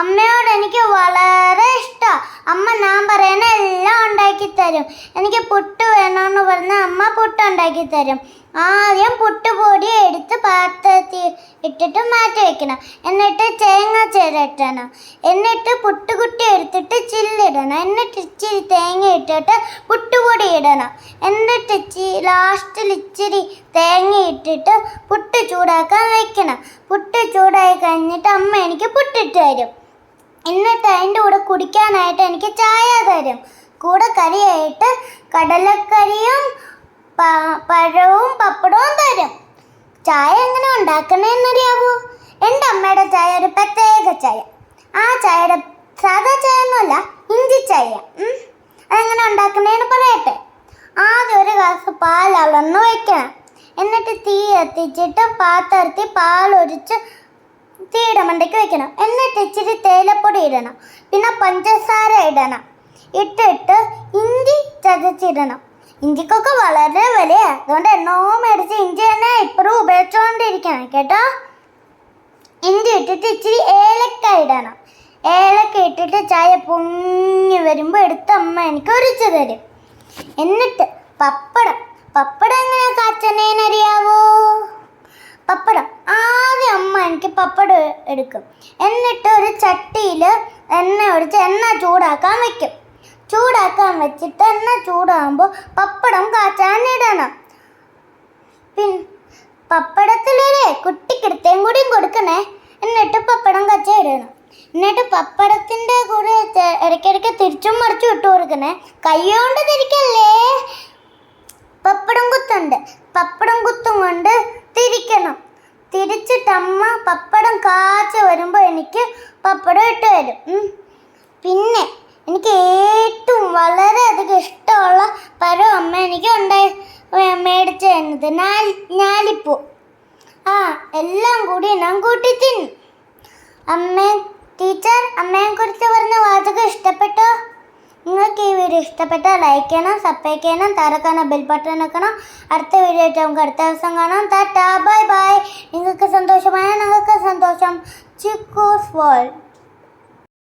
അമ്മയോട് എനിക്ക് വളരെ ഇഷ്ടം. അമ്മ ഞാൻ പറയുന്ന എല്ലാം ഉണ്ടാക്കി തരും. എനിക്ക് പുട്ട് വേണമെന്ന് പറഞ്ഞാൽ അമ്മ പുട്ട് ഉണ്ടാക്കി തരും. ആദ്യം പുട്ടുപൊടി എടുത്ത് പാത്രത്തിൽ ഇട്ടിട്ട് മാറ്റി വെക്കണം. എന്നിട്ട് തേങ്ങ ചിരട്ടണം. എന്നിട്ട് പുട്ടുകുട്ടി എടുത്തിട്ട് ചില്ലിടണം. എന്നിട്ട് ഇച്ചിരി തേങ്ങ ഇട്ടിട്ട് പുട്ടുപൊടി ഇടണം. എന്നിട്ട് ലാസ്റ്റിൽ ഇച്ചിരി തേങ്ങ ഇട്ടിട്ട് പുട്ട് ചൂടാക്കാൻ വയ്ക്കണം. പുട്ട് ചൂടായി കഴിഞ്ഞിട്ട് അമ്മ എനിക്ക് പുട്ടിട്ട് തരും. എന്നിട്ട് അതിൻ്റെ കൂടെ കുടിക്കാനായിട്ട് എനിക്ക് ചായ തരും. കൂടെ കറിയായിട്ട് കടലക്കറിയും പഴവും പപ്പടവും തരും. ചായ എങ്ങനെ ഉണ്ടാക്കണേന്നറിയാവോ? എൻ്റെ അമ്മയുടെ ചായ ഒരു പ്രത്യേക ചായ. ആ ചായയുടെ സാധാ ചായ ഒന്നുമല്ല, ഇഞ്ചി ചായ. അതെങ്ങനെ ഉണ്ടാക്കണേന്ന് പറയട്ടെ. ആദ്യം ഒരു ഗ്ലാസ് പാൽ അളന്ന് വയ്ക്കണം. എന്നിട്ട് തീ എത്തിച്ചിട്ട് പാത്രത്തിൽ പാലൊഴിച്ച് തീയുടെ മണ്ടയ്ക്ക് വെക്കണം. എന്നിട്ട് ഇച്ചിരി തേയിലപ്പൊടി ഇടണം. പിന്നെ പഞ്ചസാര ഇടണം. ഇട്ടിട്ട് ഇഞ്ചി ചതച്ചിടണം. ഇഞ്ചിക്കൊക്കെ വളരെ വിലയാണ്. അതുകൊണ്ട് എണ്ണോ മേടിച്ച് ഇഞ്ചി തന്നെ ഇപ്പോഴും ഉപയോഗിച്ചുകൊണ്ടിരിക്കണം കേട്ടോ. ഇഞ്ചി ഇട്ടിട്ട് ഇച്ചിരി ഏലക്ക ഇടണം. ഏലക്ക ഇട്ടിട്ട് ചായ പൊങ്ങി വരുമ്പോൾ എടുത്ത് അമ്മ എനിക്ക് ഒഴിച്ച് തരും. എന്നിട്ട് പപ്പടം എങ്ങനെ കാച്ചണേന്നറിയാവോ? പപ്പടം ആദ്യം അമ്മ എനിക്ക് പപ്പടം എടുക്കും. എന്നിട്ട് ഒരു ചട്ടിയിൽ എണ്ണ ഒഴിച്ച് എണ്ണ ചൂടാക്കാൻ വയ്ക്കും. ചൂടാക്കാൻ വെച്ചിട്ട് എണ്ണ ചൂടാകുമ്പോൾ പപ്പടം കാച്ചാനിടണം. പപ്പടത്തിലൊരു കുട്ടിക്കിടത്തേം കൂടിയും കൊടുക്കണേ. എന്നിട്ട് പപ്പടം കാച്ചാൻ ഇടണം. എന്നിട്ട് പപ്പടത്തിൻ്റെ കൂടെ ഇടയ്ക്കിടയ്ക്ക് തിരിച്ചും മറിച്ചും ഇട്ട് കൊടുക്കണേ. കൈകൊണ്ട് തിരിക്കല്ലേ. പപ്പടം കുത്തും കൊണ്ട് തിരിക്കണം. തിരിച്ചിട്ട് അമ്മ പപ്പടം കാച്ച വരുമ്പോൾ എനിക്ക് പപ്പടം ഇട്ട് തരും. പിന്നെ എനിക്ക് ഏറ്റവും വളരെയധികം ഇഷ്ടമുള്ള പഴം അമ്മ എനിക്ക് മേടിച്ചു തരുന്നത് ഞാലിപ്പൂ. എല്ലാം കൂടി ഞാൻ കൂട്ടി തിന്നും. ടീച്ചർ അമ്മയെക്കുറിച്ച് പറഞ്ഞ വാചകം ഇഷ്ടപ്പെട്ടോ? നിങ്ങൾക്ക് ഈ വീഡിയോ ഇഷ്ടപ്പെട്ടാൽ ലൈക്ക് ചെയ്യണം, സബ്സ്ക്രൈബ് ചെയ്യണം, താഴെ ബെൽ ബട്ടൺ വെക്കണം. അടുത്ത വീഡിയോ ആയിട്ട് നമുക്ക് അടുത്ത ദിവസം കാണാം. Tata bye bye. നിങ്ങൾക്ക് സന്തോഷമായ ഞങ്ങൾക്ക് സന്തോഷം. ചിക്കൂസ് വേൾഡ്.